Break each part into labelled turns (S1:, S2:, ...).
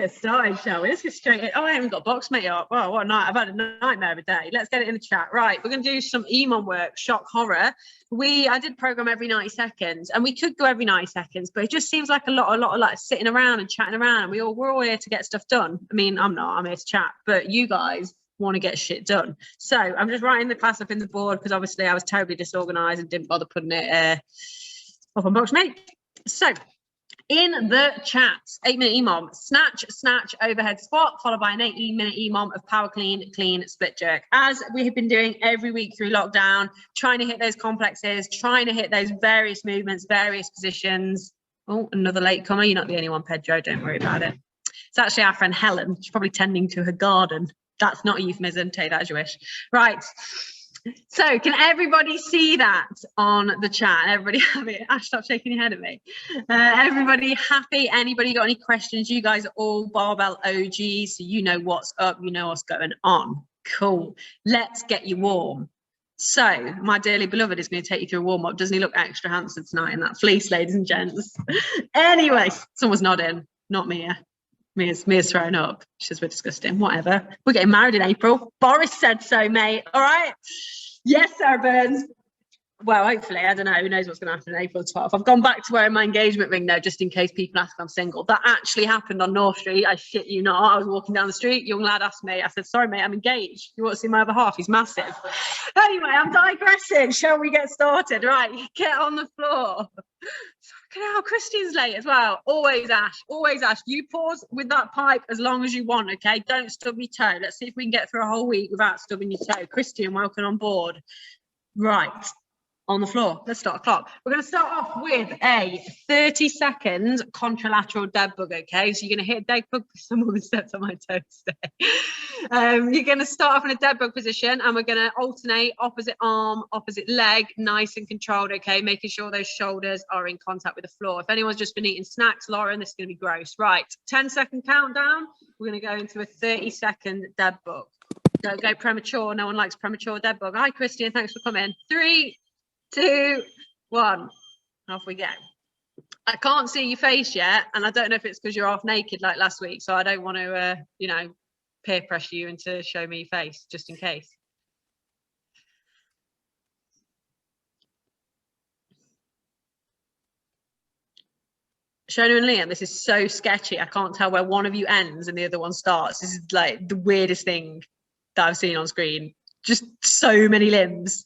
S1: Get started, shall we? Let's get straight in. Oh, I haven't got box mate up. Well, what a night. I've had a nightmare of a day. Let's get it in the chat. Right, we're going to do some EMOM work, shock horror. I did program every 90 seconds, and we could go every 90 seconds, but it just seems like a lot of like sitting around and chatting around, and we're all here to get stuff done. I mean, I'm here to chat, but you guys want to get shit done. So I'm just writing the class up in the board because obviously I was terribly disorganized and didn't bother putting it up on box mate. So in the chat, 8-minute EMOM, snatch, overhead squat, followed by an 8-minute EMOM of power clean, split jerk. As we have been doing every week through lockdown, trying to hit those complexes, trying to hit those various movements, various positions. Oh, another latecomer. You're not the only one, Pedro. Don't worry about it. It's actually our friend Helen. She's probably tending to her garden. That's not a euphemism. Take that as you wish. Right. So can everybody see that on the chat? Everybody happy? Ash, stop shaking your head at me. Everybody happy? Anybody got any questions? You guys are all Barbell OGs, so you know what's up, you know what's going on. Cool. Let's get you warm. So my dearly beloved is going to take you through a warm-up. Doesn't he look extra handsome tonight in that fleece, ladies and gents? Anyway, someone's nodding, not Mia. Mia's thrown up. She says we're disgusting. Whatever. We're getting married in April. Boris said so, mate. All right. Yes, Sarah Burns. Well, hopefully, I don't know. Who knows what's going to happen in April 12th. I've gone back to wearing my engagement ring now, just in case people ask if I'm single. That actually happened on North Street. I shit you not. I was walking down the street. Young lad asked me. I said, sorry, mate, I'm engaged. You want to see my other half? He's massive. Anyway, I'm digressing. Shall we get started? Right. Get on the floor. Look at how Christian's late as well. Always Ash. You pause with that pipe as long as you want, okay? Don't stub your toe. Let's see if we can get through a whole week without stubbing your toe. Christian, welcome on board. Right. On the floor. Let's start a clock. We're going to start off with a 30-second contralateral dead bug, okay? So you're going to hit a dead bug. Someone steps on my toes today. You're going to start off in a dead bug position, and we're going to alternate opposite arm, opposite leg, nice and controlled, okay? Making sure those shoulders are in contact with the floor. If anyone's just been eating snacks, Lauren, this is going to be gross. Right, 10-second countdown. We're going to go into a 30-second dead bug. Don't go premature. No one likes premature dead bug. Hi, Christian. Thanks for coming. 3, 2, 1. Off we go. I can't see your face yet, and I don't know if it's because you're half naked like last week, so I don't want to, peer pressure you into show me your face, just in case. Shona and Liam, this is so sketchy. I can't tell where one of you ends and the other one starts. This is like the weirdest thing that I've seen on screen. Just so many limbs.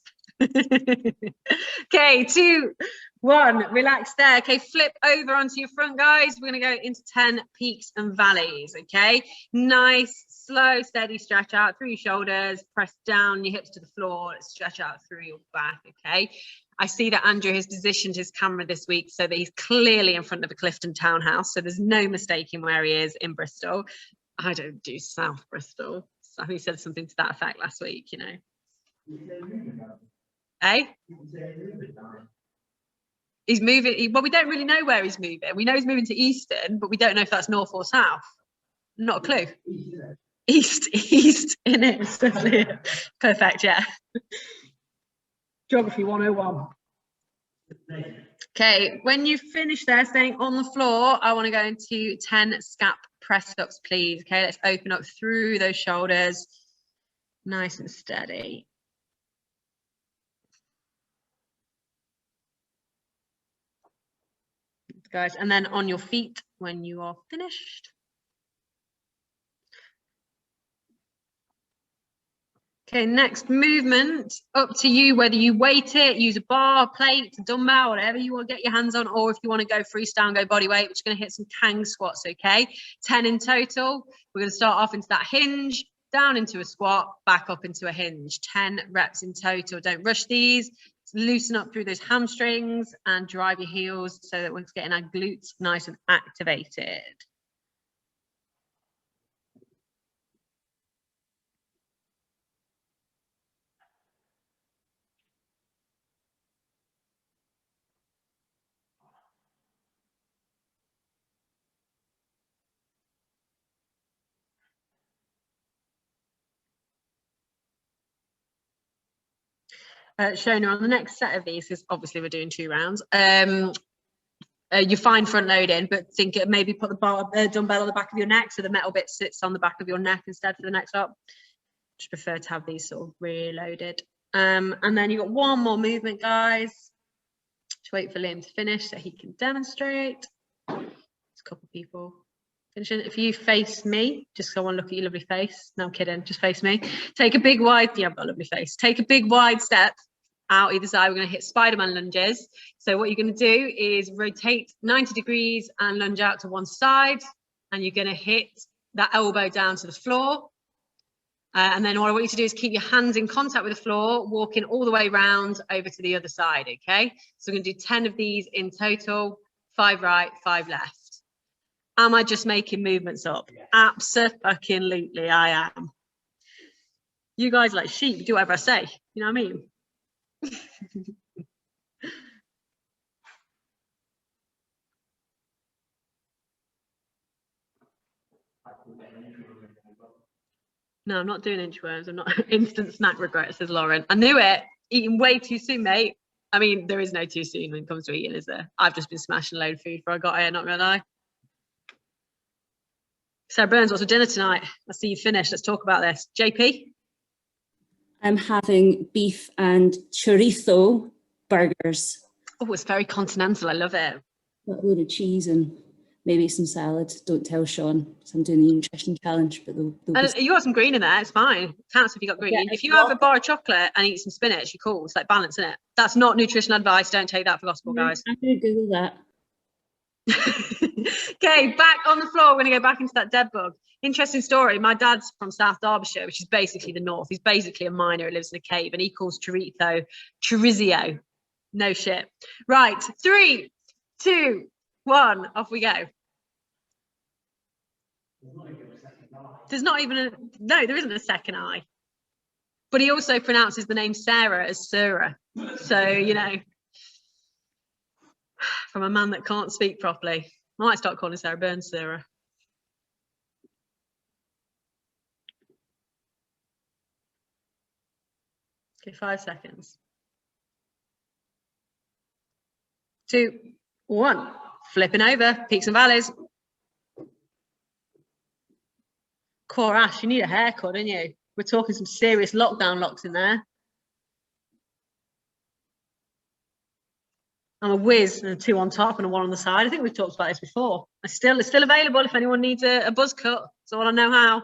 S1: Okay, 2, 1, relax there. Okay, flip over onto your front, guys. We're going to go into 10 peaks and valleys. Okay, nice, slow, steady stretch out through your shoulders, press down your hips to the floor, stretch out through your back. Okay, I see that Andrew has positioned his camera this week so that he's clearly in front of a Clifton townhouse, so there's no mistaking where he is in Bristol. I don't do South Bristol. So he said something to that effect last week, Eh? He's moving. Well, we don't really know where he's moving. We know he's moving to Eastern, but we don't know if that's north or south. Not a clue. East in it. Perfect, yeah. Geography 101. Okay, when you finish there, staying on the floor, I want to go into 10 scap press-ups, please. Okay, let's open up through those shoulders. Nice and steady. Guys, and then on your feet when you are finished. Okay, next movement, up to you whether you weight it, use a bar, plate, dumbbell, whatever you want to get your hands on, or if you want to go freestyle and go body weight, we're just going to hit some Tang Squats, okay? 10 in total. We're going to start off into that hinge, down into a squat, back up into a hinge. 10 reps in total. Don't rush these. Loosen up through those hamstrings and drive your heels so that we're getting our glutes nice and activated. Shona, on the next set of these, because obviously we're doing 2 rounds, you're fine front loading, but think it maybe put the dumbbell on the back of your neck so the metal bit sits on the back of your neck instead for the next up. Just prefer to have these sort of reloaded. And then you've got one more movement, guys. Just wait for Liam to finish so he can demonstrate. There's a couple of people finishing. If you face me, just so I want to look at your lovely face. No, I'm kidding. Just face me. Take a big wide. Yeah, I've got a lovely face. Take a big wide step out either side. We're going to hit Spiderman lunges. So what you're going to do is rotate 90 degrees and lunge out to one side, and you're going to hit that elbow down to the floor. And then what I want you to do is keep your hands in contact with the floor, walking all the way round over to the other side, okay? So we're going to do 10 of these in total, 5 right, 5 left. Am I just making movements up? Yeah. Absolutely, I am. You guys like sheep, do whatever I say, you know what I mean? No, I'm not doing inchworms. I'm not. Instant snack regret, says Lauren. I knew it. Eating way too soon, mate. I mean, there is no too soon when it comes to eating, is there? I've just been smashing a load of food before I got here, not gonna lie. Sarah Burns, what's for dinner tonight? I see you finished. Let's talk about this. JP?
S2: I'm having beef and chorizo burgers.
S1: Oh, it's very continental. I love it.
S2: A load of cheese and maybe some salad. Don't tell Sean, so I'm doing the nutrition challenge. But
S1: and you got some green in there. It's fine. Counts if you got green. Yeah, if you have a bar of chocolate and eat some spinach, you're cool. It's like balance, isn't it? That's not nutritional advice. Don't take that for gospel, guys.
S2: I'm going to Google that.
S1: Okay, back on the floor. We're going to go back into that dead bug. Interesting story. My dad's from South Derbyshire, which is basically the north. He's basically a miner who lives in a cave, and he calls chorizo. No shit. Right, 3, 2, 1, off we go. There's not even a, no, there isn't a second I. But he also pronounces the name Sarah as Sura. So, you know, from a man that can't speak properly. I might start calling Sarah Burns Sura. Okay, 5 seconds. 2, 1. Flipping over, peaks and valleys. Core Ash, you need a haircut, don't you? We're talking some serious lockdown locks in there. I'm a whiz and a 2 on top and a 1 on the side. I think we've talked about this before. It's still available if anyone needs a buzz cut. So I want to know how.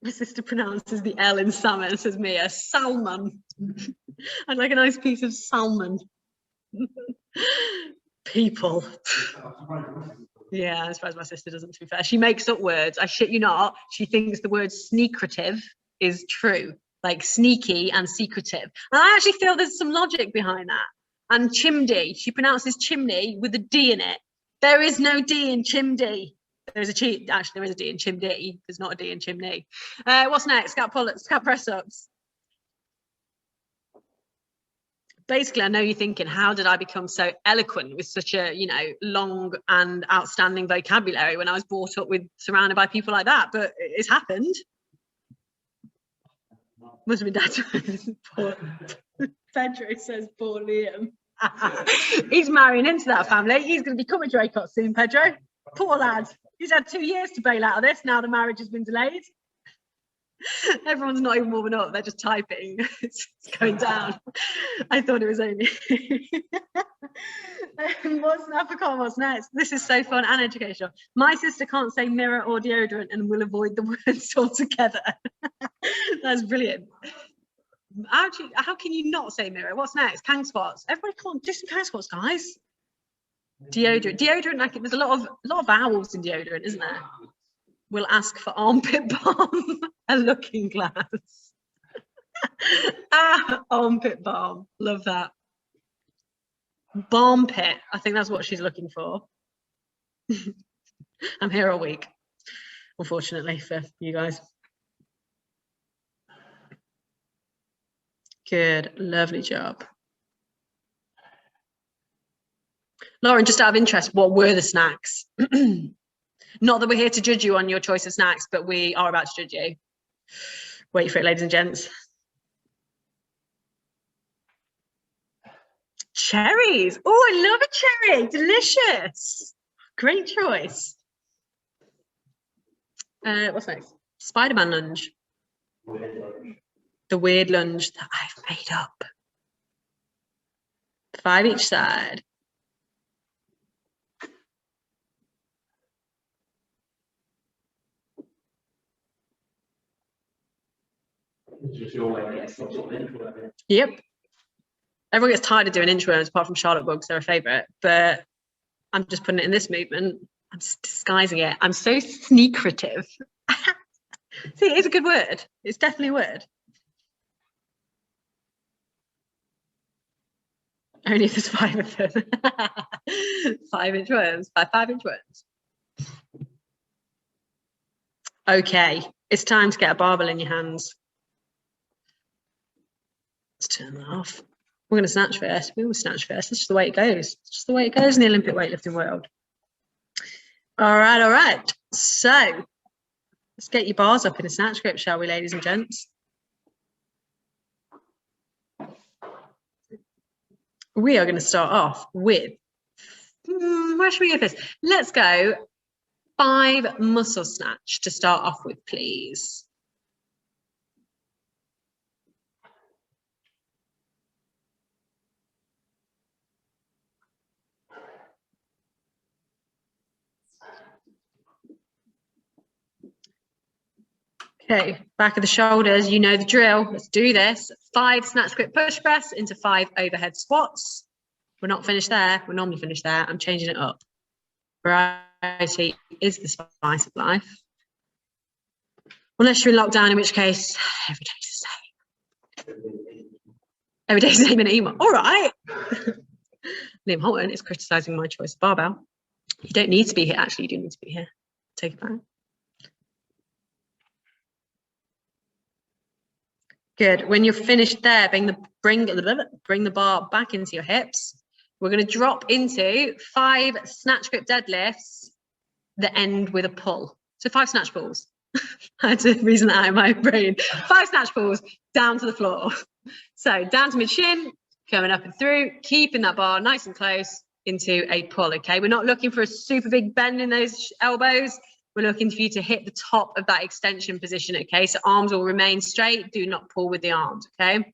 S1: My sister pronounces the L in salmon, says Mia. Salmon. I'd like a nice piece of salmon. People. Yeah, I'm surprised my sister doesn't, to be fair. She makes up words. I shit you not. She thinks the word sneakrative is true. Like sneaky and secretive. And I actually feel there's some logic behind that. And chimney, she pronounces chimney with a D in it. There is no D in chimney. There's a cheat. Actually, there is a D in chimney. There's not a D in chimney. What's next? Scap pull-ups, scap press-ups. Basically, I know you're thinking, how did I become so eloquent with such a, you know, long and outstanding vocabulary when I was brought up with, surrounded by people like that? But it's happened. Must have been Dad. Pedro says, poor Liam. He's marrying into that family. He's going to become a Dracot soon, Pedro. Poor lad. He's had 2 years to bail out of this. Now the marriage has been delayed. Everyone's not even warming up. They're just typing. It's going down. I thought it was only. What's next? This is so fun and educational. My sister can't say mirror or deodorant and will avoid the words altogether. That's brilliant. How can you not say mirror? What's next? Tang Squats. Everybody come on, do some Tang Squats, guys. Deodorant, like there's a lot of vowels in deodorant, isn't there? We'll ask for armpit balm and looking glass. Armpit balm. Love that. Balm pit. I think that's what she's looking for. I'm here all week, unfortunately for you guys. Good, lovely job. Lauren, just out of interest, what were the snacks? Not that we're here to judge you on your choice of snacks, but we are about to judge you. Wait for it, ladies and gents. Cherries. Oh, I love a cherry. Delicious. Great choice. What's next? Spiderman lunge. The weird lunge that I've made up. 5 each side. Yep. Everyone gets tired of doing inchworms apart from Charlotte Bugs, they're a favourite, but I'm just putting it in this movement. I'm just disguising it. I'm so sneakrative. See, it is a good word. It's definitely a word. Only if there's 5 of them. 5-inch worms by 5-inch worms. Okay, it's time to get a barbell in your hands. Let's turn that off. We're going to snatch first. We will snatch first. That's just the way it goes. It's just the way it goes in the Olympic weightlifting world. All right. So let's get your bars up in a snatch grip, shall we, ladies and gents? We are going to start off with, where should we go first? Let's go 5 muscle snatch to start off with, please. Okay, back of the shoulders, you know the drill. Let's do this. 5 snatch grip push press into 5 overhead squats. We're not finished there. We're normally finished there. I'm changing it up. Variety is the spice of life. Unless you're in lockdown, in which case, every day's the same. Every day's the same in email. All right. Liam Holton is criticising my choice of barbell. You don't need to be here. Actually, you do need to be here. Take it back. Good. When you're finished there, bring the bar back into your hips. We're going to drop into 5 snatch grip deadlifts that end with a pull. So 5 snatch pulls. I had to reason that out in my brain. 5 snatch pulls down to the floor. So down to mid shin, coming up and through, keeping that bar nice and close into a pull. Okay, we're not looking for a super big bend in those elbows. We're looking for you to hit the top of that extension position, okay? So arms will remain straight. Do not pull with the arms, okay?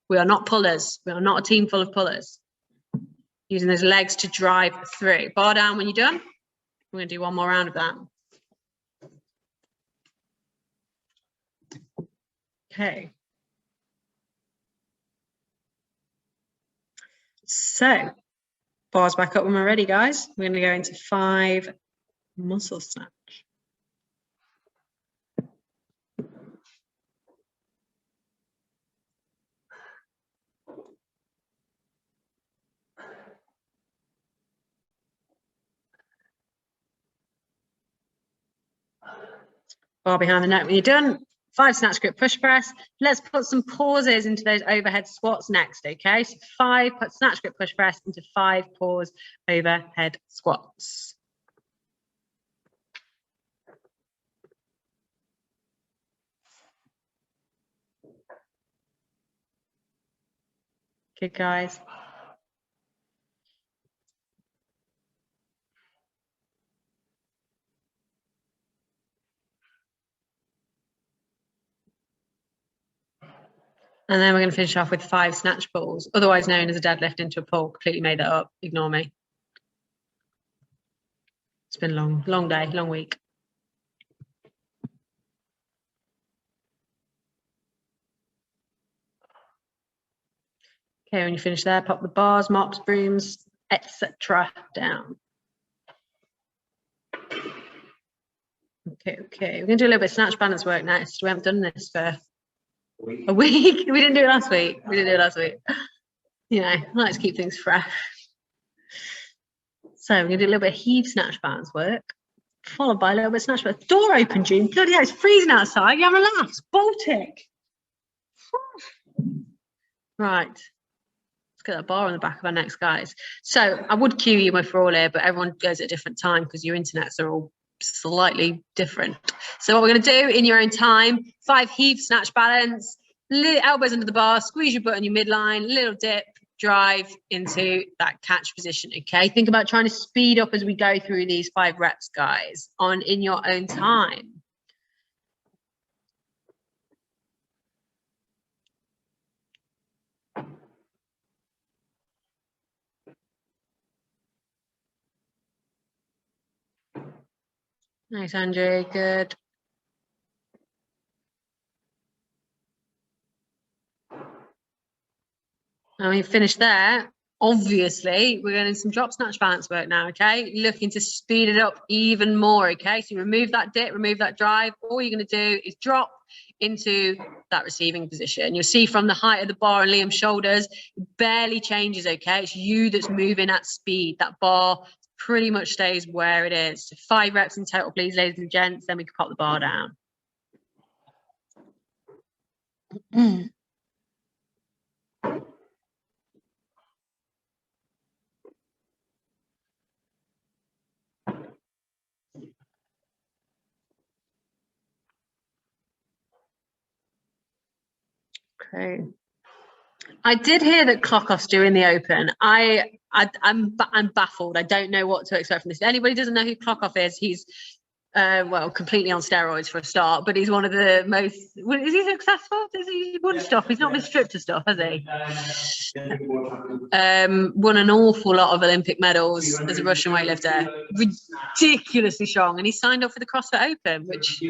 S1: We are not pullers. We are not a team full of pullers. Using those legs to drive through. Bar down when you're done. We're going to do one more round of that. Okay. So, bars back up when we're ready, guys. We're going to go into 5 muscle snatch. Bar behind the neck when you're done. 5 snatch grip push press. Let's put some pauses into those overhead squats next, okay? So 5 snatch grip push press into 5 pause overhead squats. Good, guys. And then we're going to finish off with 5 snatch pulls, otherwise known as a deadlift into a pull. Completely made that up. Ignore me. It's been a long day, long week. Okay, when you finish there, pop the bars, mops, brooms, etc. down. Okay. We're going to do a little bit of snatch balance work next. We haven't done this for a week. We didn't do it last week. You know, I like to keep things fresh. So we're going to do a little bit of heave snatch balance work, followed by a little bit of snatch balance. Door open, June. Bloody hell, it's freezing outside. You have relax. Baltic. Right. Let's get that bar on the back of our necks, guys. So I would cue you if we're all here, but everyone goes at a different time because your internets are all slightly different. So what we're going to do in your own time, 5 heave snatch balance, elbows under the bar, squeeze your butt on your midline, little dip, drive into that catch position. Okay, think about trying to speed up as we go through these 5 reps, guys, in your own time. Nice, Andrew. Good. And we finished there. Obviously, we're going to some drop snatch balance work now, okay? Looking to speed it up even more, okay? So remove that dip, remove that drive. All you're going to do is drop into that receiving position. You'll see from the height of the bar and Liam's shoulders, it barely changes, okay? It's you that's moving at speed. That bar pretty much stays where it is. So 5 reps in total, please, ladies and gents. Then we can pop the bar down. Okay. I did hear that Klokhov's doing the open. I'm baffled. I don't know what to expect from this. If anybody doesn't know who Klokhov is, he's well, completely on steroids for a start, but he's one of the most. Is he successful? Does he won stuff? He's not been stripped of stuff, has he? Won an awful lot of Olympic medals as a Russian weightlifter. Ridiculously strong, and he signed up for the CrossFit Open, which.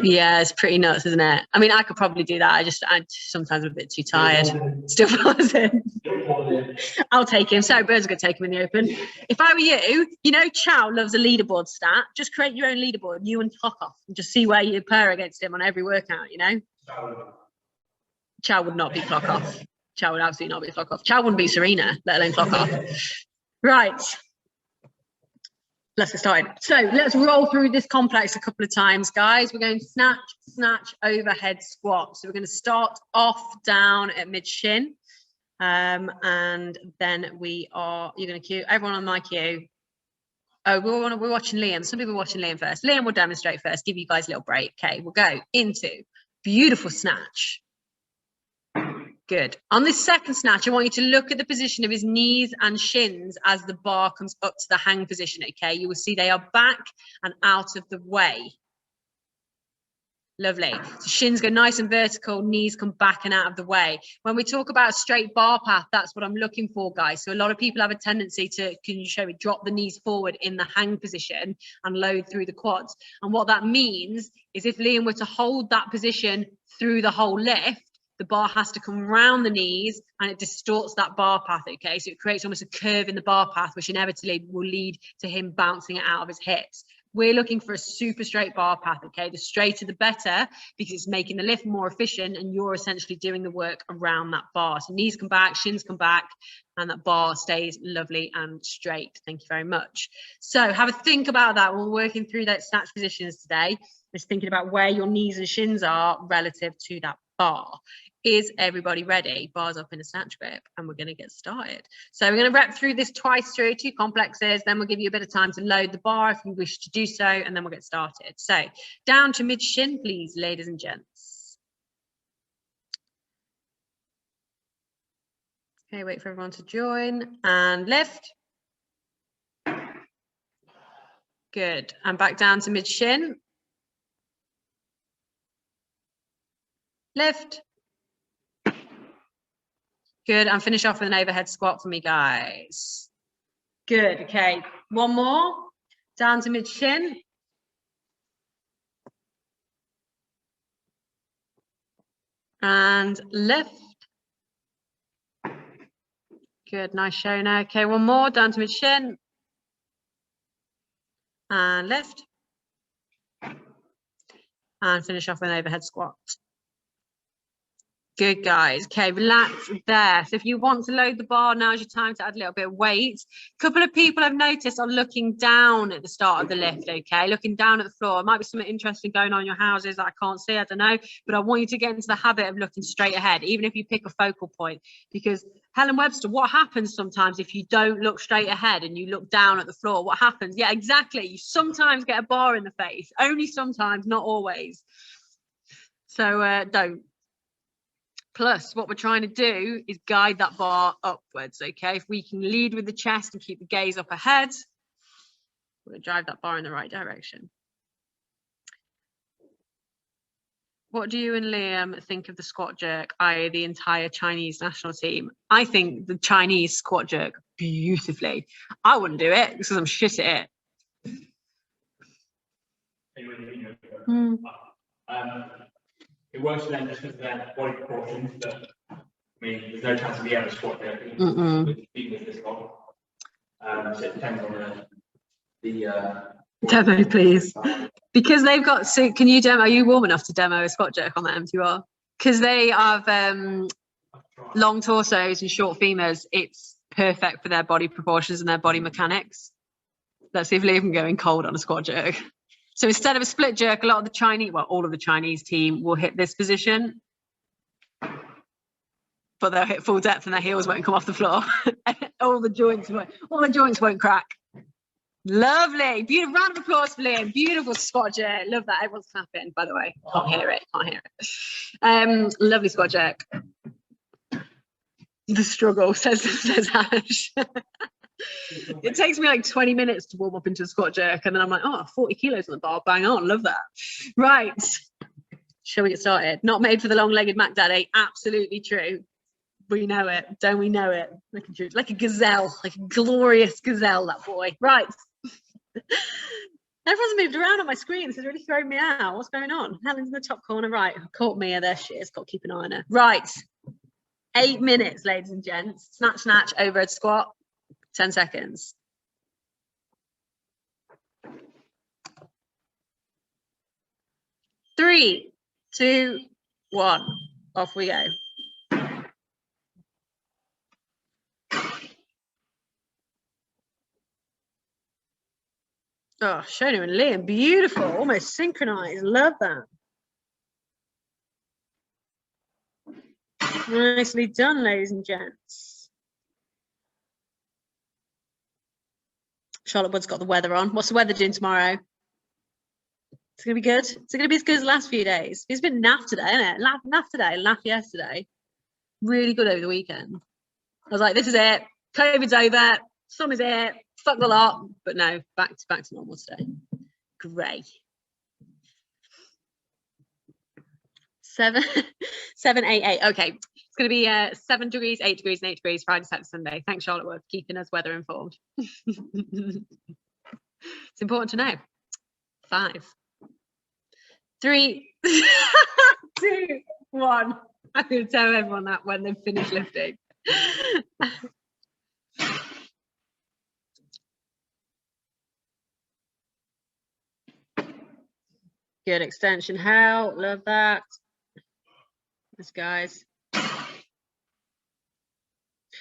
S1: Yeah, it's pretty nuts, isn't it? I mean, I could probably do that. I sometimes I'm a bit too tired. Still falls in. I'll take him. Sarah Bird's going to take him in the open. If I were you, you know, Chow loves a leaderboard stat. Just create your own leaderboard, you and Klokov, and just see where you pair against him on every workout, you know? Chow would not be Klokov. Chow would absolutely not be Klokov. Chow wouldn't be Serena, let alone Klokov. Right. Let's get started. So let's roll through this complex a couple of times, guys. We're going snatch, snatch, overhead squat. So we're going to start off down at mid shin. And then you're going to cue everyone on my cue. Oh, we're watching Liam. Some people are watching Liam first. Liam will demonstrate first, give you guys a little break. Okay, we'll go into beautiful snatch. Good. On this second snatch, I want you to look at the position of his knees and shins as the bar comes up to the hang position, okay? You will see they are back and out of the way. Lovely. So shins go nice and vertical, knees come back and out of the way. When we talk about a straight bar path, that's what I'm looking for, guys. So a lot of people have a tendency to, can you show me, drop the knees forward in the hang position and load through the quads. And what that means is if Liam were to hold that position through the whole lift, the bar has to come around the knees and it distorts that bar path, okay? So it creates almost a curve in the bar path, which inevitably will lead to him bouncing it out of his hips. We're looking for a super straight bar path, okay? The straighter, the better, because it's making the lift more efficient and you're essentially doing the work around that bar. So knees come back, shins come back, and that bar stays lovely and straight. Thank you very much. So have a think about that when we're working through that snatch positions today. Just thinking about where your knees and shins are relative to that bar. Is everybody ready? Bars up in a snatch grip, and we're going to get started. So we're going to rep through this twice through 2 complexes, then we'll give you a bit of time to load the bar if you wish to do so, and then we'll get started. So down to mid shin, please, ladies and gents. Okay, wait for everyone to join and lift. Good, and back down to mid shin. Lift. Good, and finish off with an overhead squat for me, guys. Good, okay, one more. Down to mid shin. And lift. Good, nice Shona. Okay, one more, down to mid shin. And lift. And finish off with an overhead squat. Good, guys. Okay, relax there. So if you want to load the bar, now's your time to add a little bit of weight. A couple of people I've noticed are looking down at the start of the lift, okay? Looking down at the floor. It might be something interesting going on in your houses that I can't see, I don't know. But I want you to get into the habit of looking straight ahead, even if you pick a focal point. Because Helen Webster, what happens sometimes if you don't look straight ahead and you look down at the floor? What happens? Yeah, exactly. You sometimes get a bar in the face. Only sometimes, not always. So don't. Plus, what we're trying to do is guide that bar upwards, okay? If we can lead with the chest and keep the gaze up ahead, we're going to drive that bar in the right direction. What do you and Liam think of the squat jerk, i.e. the entire Chinese national team? I think the Chinese squat jerk beautifully. I wouldn't do it because I'm shit at it.
S3: It works for them just because of their body proportions, but I mean, there's no chance of me ever squat there with this one. So it depends on the
S1: demo, please. Because they've got, so can you demo, are you warm enough to demo a squat jerk on that MTR? Because they have long torsos and short femurs, it's perfect for their body proportions and their body mechanics. Let's see if Liam can go in cold on a squat jerk. So instead of a split jerk, a lot of the Chinese, well, all of the Chinese team will hit this position, but they'll hit full depth and their heels won't come off the floor. all the joints won't crack. Lovely. Beautiful. Round of applause for Liam. Beautiful squat jerk. Love that. Everyone's clapping, by the way. Can't hear it. Lovely squat jerk. The struggle, says Ash. It takes me like 20 minutes to warm up into a squat jerk, and then I'm like, oh, 40 kilos on the bar, bang on, love that. Right, shall we get started? Not made for the long-legged Mac Daddy, absolutely true. We know it, don't we know it? Like a gazelle, like a glorious gazelle, that boy. Right. Everyone's moved around on my screen. This has really thrown me out. What's going on? Helen's in the top corner, right. Caught Mia, there she is, got to keep an eye on her. Right, 8 minutes, ladies and gents. Snatch, snatch, overhead squat. 10 seconds. Three, two, one. Off we go. Oh, Shona and Liam, beautiful, almost synchronized. Love that. Nicely done, ladies and gents. Charlotte Wood's got the weather on. What's the weather doing tomorrow? It's going to be good. Is it going to be as good as the last few days? It's been naff today, isn't it? Naff today, naff yesterday. Really good over the weekend. I was like, this is it. COVID's over. Summer's here. Fuck the lot. But no, back to normal today. Great. 7, 8, 8. Okay. It's going to be 7 degrees, 8 degrees, and 8 degrees Friday, Saturday, Sunday. Thanks, Charlotte Wood, keeping us weather informed. It's important to know. 5, 3, 2, 1. I'm going to tell everyone that when they've finished lifting. Good extension, Hal. Love that. This guys.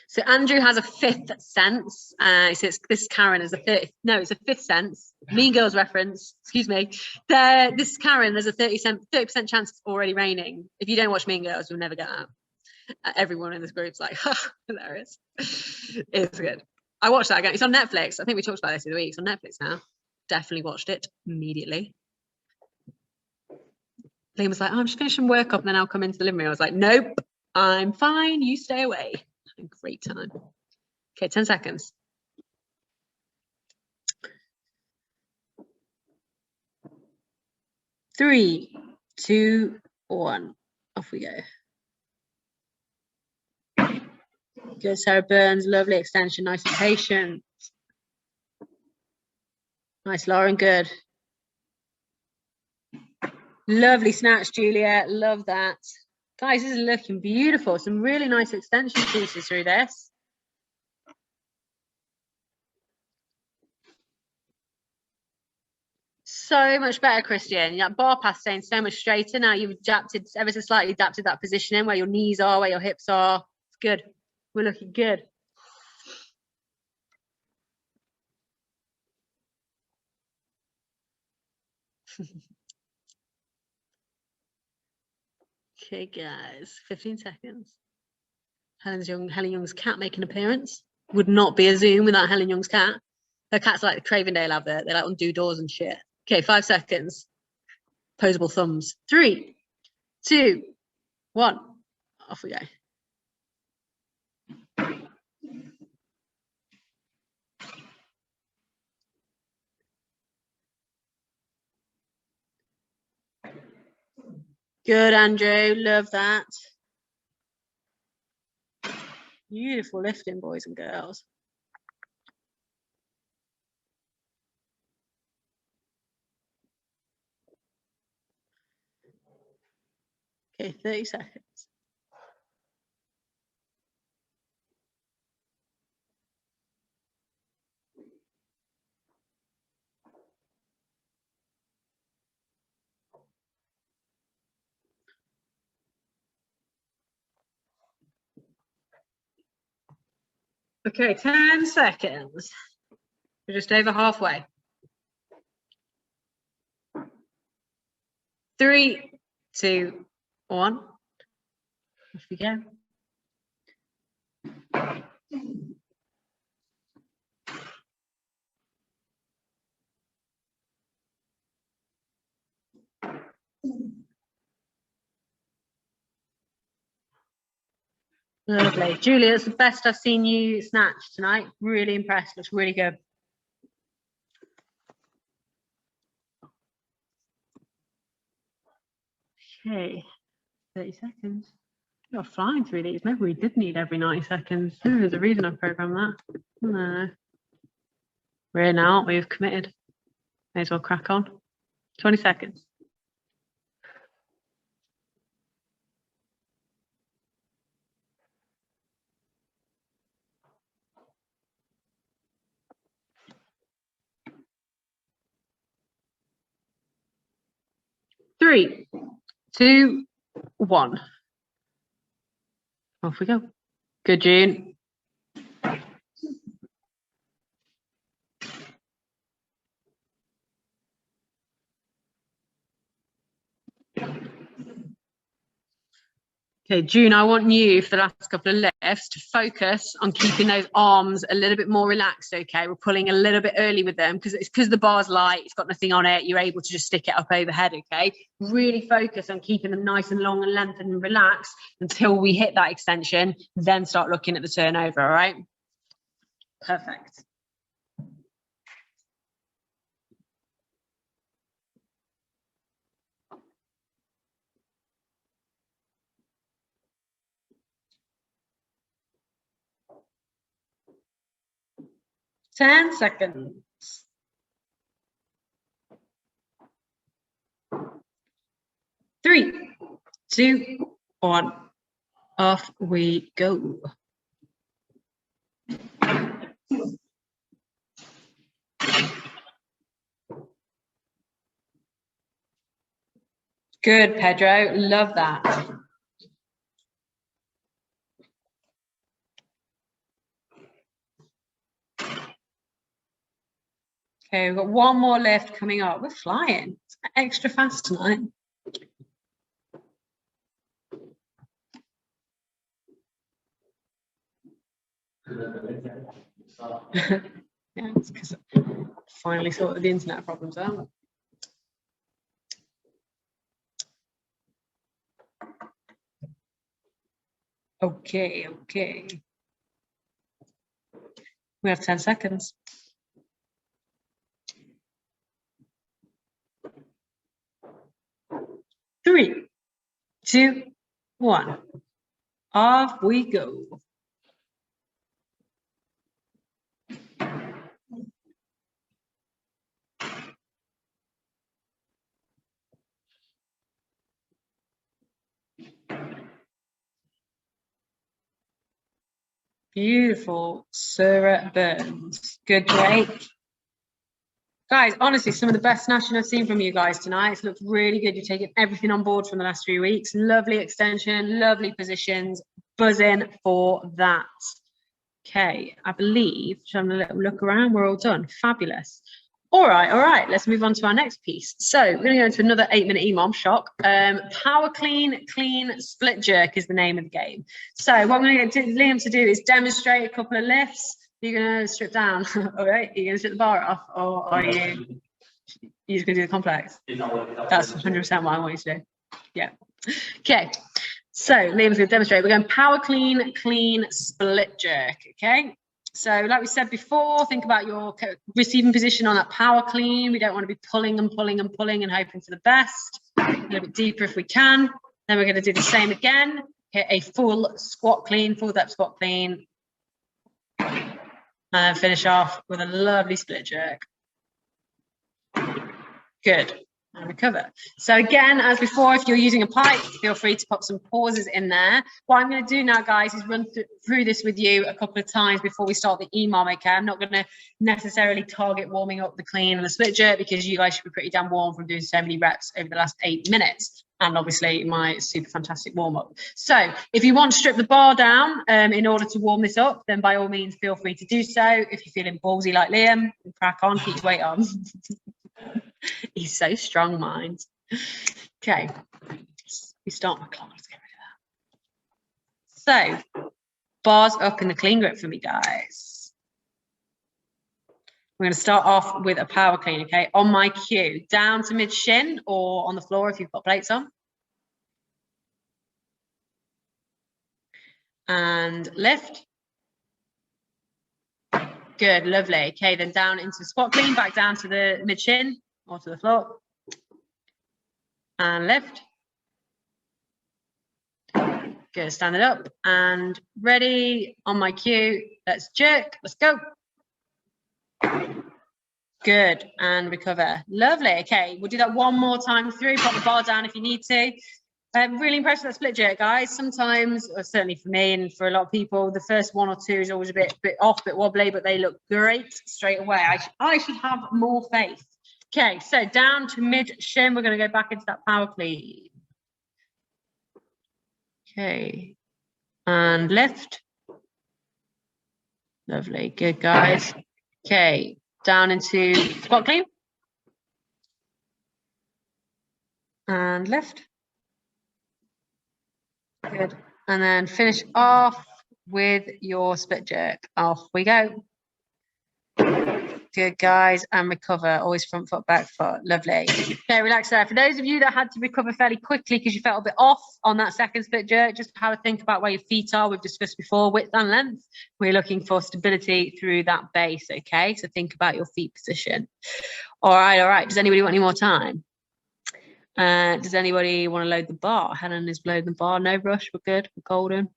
S1: So Andrew has a 5th sense. He says this Karen is a 5th. No, it's a 5th sense. Mean Girls reference. Excuse me. This is Karen. There's a 30% chance it's already raining. If you don't watch Mean Girls, you'll never get that. Everyone in this group's like, hilarious. It's good. I watched that again. It's on Netflix. I think we talked about this the other week. It's on Netflix now. Definitely watched it immediately. Liam was like, oh, I'm just finishing work up and then I'll come into the living room. I was like, nope, I'm fine. You stay away. Having a great time. Okay, 10 seconds. Three, two, one. Off we go. Good, Sarah Burns. Lovely extension. Nice and patient. Nice, Lauren. Good. Lovely snatch, Julia. Love that. Guys, this is looking beautiful. Some really nice extension pieces through this. So much better, Christian. That bar path staying so much straighter. Now you've adapted, ever so slightly adapted that positioning where your knees are, where your hips are. It's good. We're looking good. Okay, guys, 15 seconds. Helen Young's cat making an appearance. Would not be a Zoom without Helen Young's cat. Her cat's like the Cravendale advert. They like undo doors and shit. Okay, 5 seconds. Posable thumbs. 3, 2, 1. Off we go. Good, Andrew. Love that. Beautiful lifting, boys and girls. Okay, 30 seconds. Okay, 10 seconds. We're just over halfway. 3, 2, 1. Off we go. Lovely. Julia, it's the best I've seen you snatch tonight. Really impressed. Looks really good. Okay, 30 seconds. You're flying through these. Maybe we did need every 90 seconds. There's a reason I programmed that. No. We're in now, aren't we? We've committed. May as well crack on. 20 seconds. Three, 2, 1. Off we go. Good, June. Okay, June, I want you for the last couple of lifts to focus on keeping those arms a little bit more relaxed, okay? We're pulling a little bit early with them because it's because the bar's light, it's got nothing on it, you're able to just stick it up overhead, okay? Really focus on keeping them nice and long and lengthened and relaxed until we hit that extension, then start looking at the turnover, all right? Perfect. Ten seconds. 3, 2, 1. Off we go. Good, Pedro. Love that. Okay, we've got one more lift coming up. We're flying. It's extra fast tonight. Yeah, it's because I finally sorted the internet problems out. Okay, okay. We have 10 seconds. 3, 2, 1. Off we go. Beautiful, Sarah Burns. Good, Drake. Guys, honestly, some of the best snatching I've seen from you guys tonight. It's looked really good. You're taking everything on board from the last 3 weeks. Lovely extension, lovely positions. Buzzing for that. Okay, I believe, just having a little look around, we're all done. Fabulous. All right, let's move on to our next piece. So we're going to go into another 8-minute EMOM shock. Power clean, split jerk is the name of the game. So what I'm going to get Liam to do is demonstrate a couple of lifts. You're going to strip down, all right? You're going to strip the bar off, or are you're just going to do the complex? That's 100% what I want you to do. Yeah. Okay. So Liam's going to demonstrate. We're going power clean, clean, split jerk, okay? So like we said before, think about your receiving position on that power clean. We don't want to be pulling and pulling and pulling and hoping for the best. A little bit deeper if we can. Then we're going to do the same again. Hit a full squat clean, full depth squat clean. And finish off with a lovely split jerk. Good. And recover. So again, as before, if you're using a pipe, feel free to pop some pauses in there. What I'm going to do now, guys, is run through this with you a couple of times before we start the EMOM, okay? I'm not going to necessarily target warming up the clean and the split jerk because you guys should be pretty damn warm from doing so many reps over the last 8 minutes. And obviously my super fantastic warm-up. So if you want to strip the bar down in order to warm this up, then by all means, feel free to do so. If you're feeling ballsy like Liam, crack on, keep your weight on. He's so strong, mind. Okay, we start my clock. Let's get rid of that. So, bars up in the clean grip for me, guys. We're going to start off with a power clean, okay? On my cue, down to mid shin or on the floor if you've got plates on. And lift. Good, lovely. Okay, then down into squat clean, back down to the mid shin or to the floor. And lift. Good, stand it up and ready. On my cue, let's jerk, let's go. Good, and recover. Lovely. Okay, we'll do that one more time through. Pop the bar down if you need to. Really impressed with that split jerk, guys. Sometimes, or certainly for me and for a lot of people, the first 1 or 2 is always a bit off, a bit wobbly, but they look great straight away. I should have more faith. Okay, so down to mid shin. We're going to go back into that power clean. Okay, and lift. Lovely, good, guys. Okay, down into squat clean. And lift. Good. And then finish off with your split jerk. Off we go. Good, guys, and recover. Always front foot, back foot. Lovely. Okay, relax there. For those of you that had to recover fairly quickly because you felt a bit off on that second split jerk, just have a think about where your feet are. We've discussed before, width and length. We're looking for stability through that base, okay? So think about your feet position. All right. Does anybody want any more time? Does anybody want to load the bar? Helen is loading the bar. No rush. We're good. We're golden.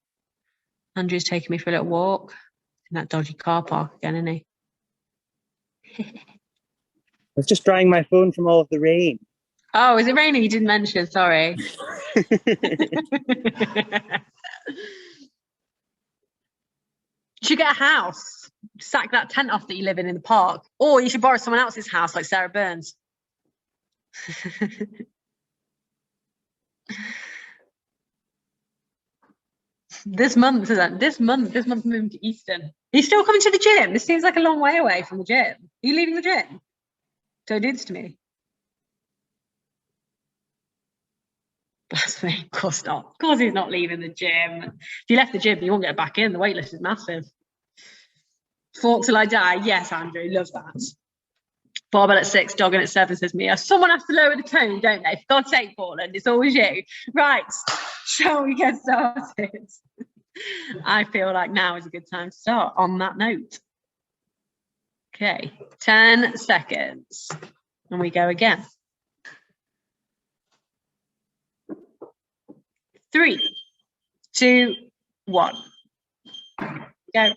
S1: Andrew's taking me for a little walk in that dodgy car park again, isn't he?
S4: I was just drying my phone from all of the rain.
S1: Oh, is it raining? You didn't mention. Sorry. You should get a house. Sack that tent off that you live in the park. Or you should borrow someone else's house like Sarah Burns. This month moving to Easton. Are you still coming to the gym? This seems like a long way away from the gym. Are you leaving the gym? Don't do this to me. Blasphemy. Of course not. Of course he's not leaving the gym. If you left the gym, you won't get back in. The wait list is massive. Fought till I die. Yes, Andrew. Love that. Barbell at 6, dogging at 7, says Mia. Someone has to lower the tone, don't they? For God's sake, Portland, it's always you. Right, shall we get started? I feel like now is a good time to start on that note. Okay, 10 seconds. And we go again. 3, 2, 1. Go.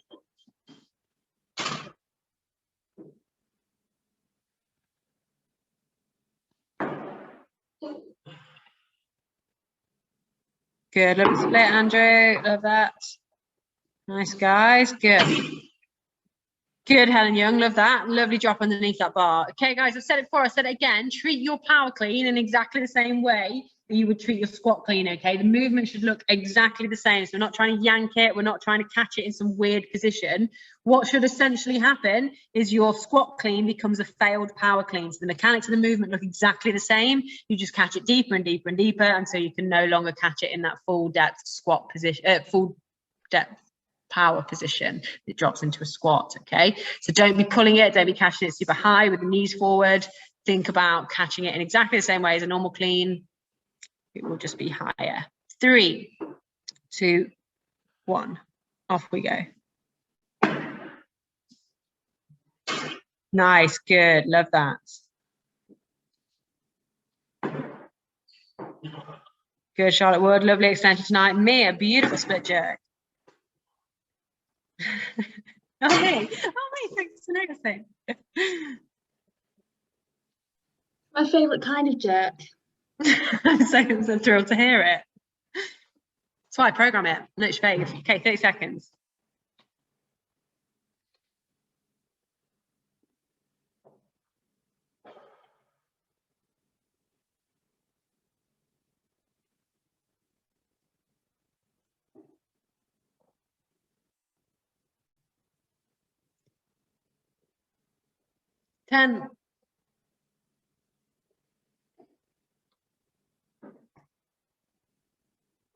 S1: Good, love the split, Andrew. Love that. Nice, guys. Good. Good, Helen Young. Love that. Lovely drop underneath that bar. Okay, guys, I've said it before. I said it again. Treat your power clean in exactly the same way that you would treat your squat clean, okay? The movement should look exactly the same. So we're not trying to yank it. We're not trying to catch it in some weird position. What should essentially happen is your squat clean becomes a failed power clean. So the mechanics of the movement look exactly the same. You just catch it deeper and deeper and deeper until you can no longer catch it in that full depth squat position, full depth power position. It drops into a squat, okay? So don't be pulling it. Don't be catching it super high with the knees forward. Think about catching it in exactly the same way as a normal clean. It will just be higher. 3, 2, 1. Off we go. Nice, good, love that. Good, Charlotte Wood, lovely extension tonight. Mia, beautiful split jerk. Oh, me, thanks for noticing.
S5: My favourite kind of jerk.
S1: I'm so thrilled to hear it. That's why I program it. Note your fave. Okay, 30 seconds. Ten.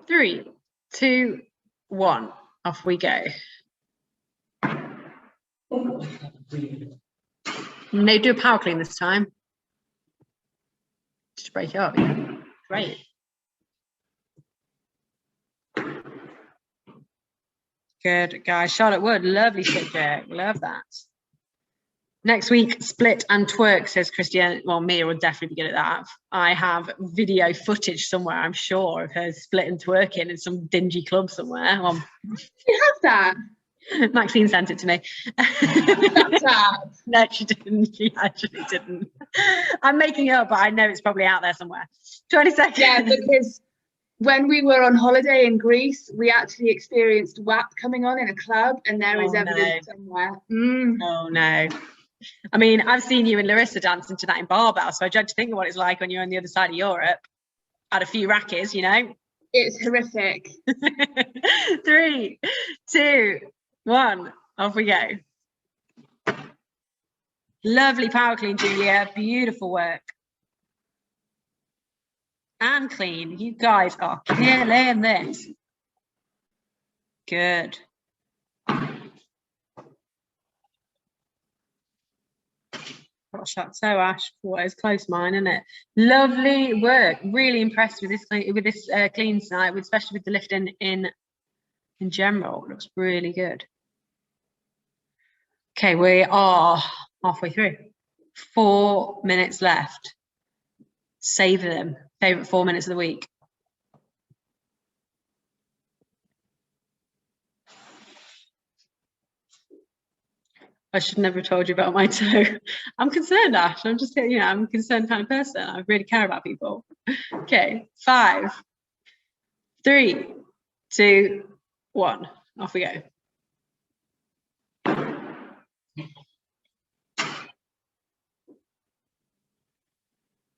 S1: 3, 2, 1. Off we go. No, do a power clean this time. Just break it up. Yeah. Great. Good, guys. Charlotte Wood, lovely split jerk. Love that. Next week, split and twerk, says Christiane. Well, Mia will definitely be good at that. I have video footage somewhere, I'm sure, of her split and twerking in some dingy club somewhere.
S5: You have that?
S1: Maxine sent it to me. No, she didn't. She actually didn't. I'm making it up, but I know it's probably out there somewhere. 20 seconds.
S5: Yeah, because when we were on holiday in Greece, we actually experienced WAP coming on in a club, and there is evidence somewhere.
S1: Oh, no. I mean, I've seen you and Larissa dancing to that in Barbell, so I dread to think of what it's like when you're on the other side of Europe. Had a few rackies, you know.
S5: It's horrific.
S1: 3, 2, 1. Off we go. Lovely power clean, Julia. Beautiful work. And clean. You guys are killing this. Good. Gosh, that's so Ash. What is close mine, isn't it? Lovely work. Really impressed with this clean tonight, especially with the lifting in general. It looks really good. Okay, we are halfway through. 4 minutes left. Savor them. Favorite 4 minutes of the week. I should never have told you about my toe. I'm concerned, Ash. I'm just, you know, I'm a concerned kind of person. I really care about people. Okay, 5, 3, 2, 1. Off we go.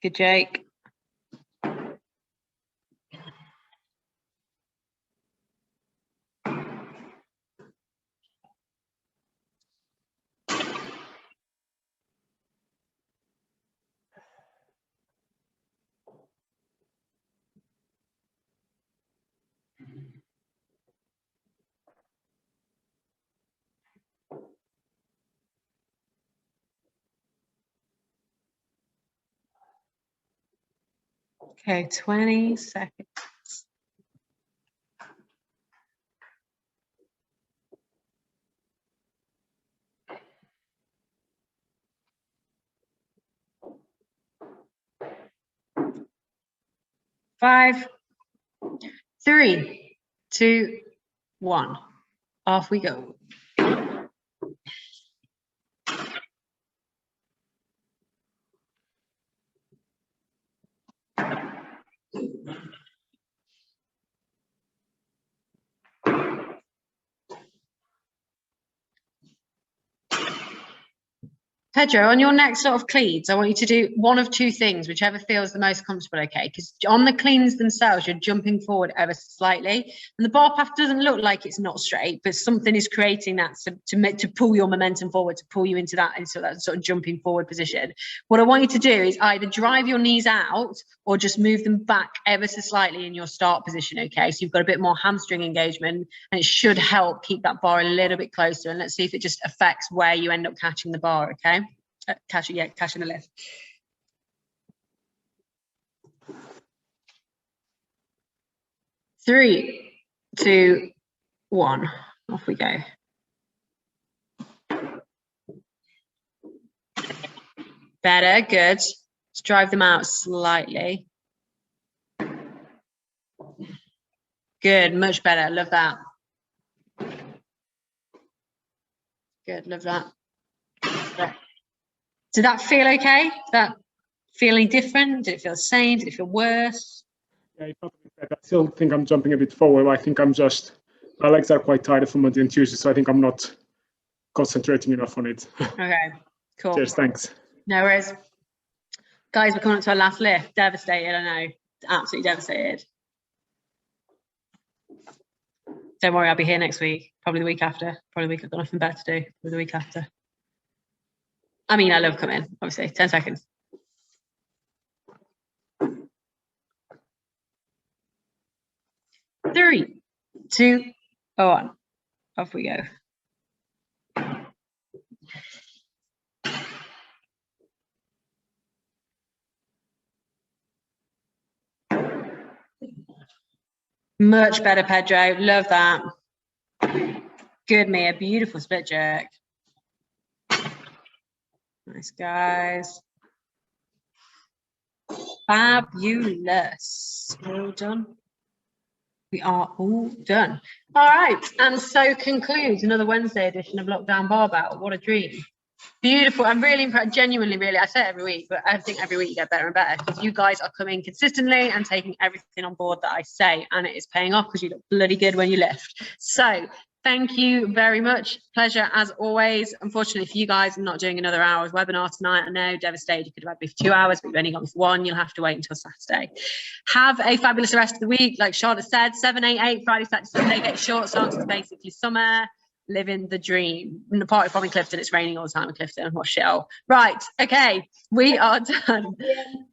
S1: Good, Jake. Okay, 20 seconds. Five, 3, 2, 1. Off we go. Pedro, on your next sort of cleans, I want you to do one of two things, whichever feels the most comfortable, okay? Because on the cleans themselves, you're jumping forward ever so slightly. And the bar path doesn't look like it's not straight, but something is creating that to pull your momentum forward, to pull you into that sort of jumping forward position. What I want you to do is either drive your knees out or just move them back ever so slightly in your start position, okay? So you've got a bit more hamstring engagement, and it should help keep that bar a little bit closer. And let's see if it just affects where you end up catching the bar, okay? Catching the lift. 3, 2, 1. Off we go. Better, good. Let's drive them out slightly. Good, much better. Love that. Good, love that. Did that feel okay? Did that feel any different? Did it feel the same? Did it feel worse?
S6: Yeah, it felt a bit better. I still think I'm jumping a bit forward. I think I'm just, my legs are quite tired from Monday and Tuesday, so I think I'm not concentrating enough on it.
S1: Okay, cool.
S6: Cheers, thanks.
S1: No worries. Guys, we're coming up to our last lift. Devastated, I know. Absolutely devastated. Don't worry, I'll be here next week. Probably the week after. Probably the week I've got nothing better to do. Probably the week after. I mean, I love coming, obviously. 10 seconds. Three, 2, 1. Off we go. Much better, Pedro. Love that. Good, Mia. Beautiful split jerk. Nice, guys. Fabulous. All done. We are all done. All right. And so concludes another Wednesday edition of Lockdown Barbell. What a dream. Beautiful. I'm really impressed. Genuinely, really. I say it every week, but I think every week you get better and better because you guys are coming consistently and taking everything on board that I say, and it is paying off because you look bloody good when you lift. So thank you very much. Pleasure as always. Unfortunately for you guys, I'm not doing another hour's webinar tonight. I know, devastated. You could have had me for 2 hours, but you've only got me for 1. You'll have to wait until Saturday. Have a fabulous rest of the week. Like Charlotte said, 7, 8, 8, Friday, Saturday, Sunday. Get short songs. It's basically summer. Living the dream. In the party from in Clifton, it's raining all the time in Clifton. What shithole. Right, okay, we are done.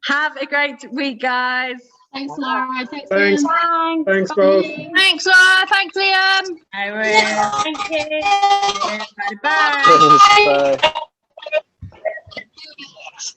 S1: Have a great week, guys.
S5: Thanks, Laura. Thanks,
S6: Thanks.
S5: Liam.
S6: Thanks, both.
S5: Thanks, Laura. Thanks, Liam.
S1: Thank you. Bye.
S4: Bye.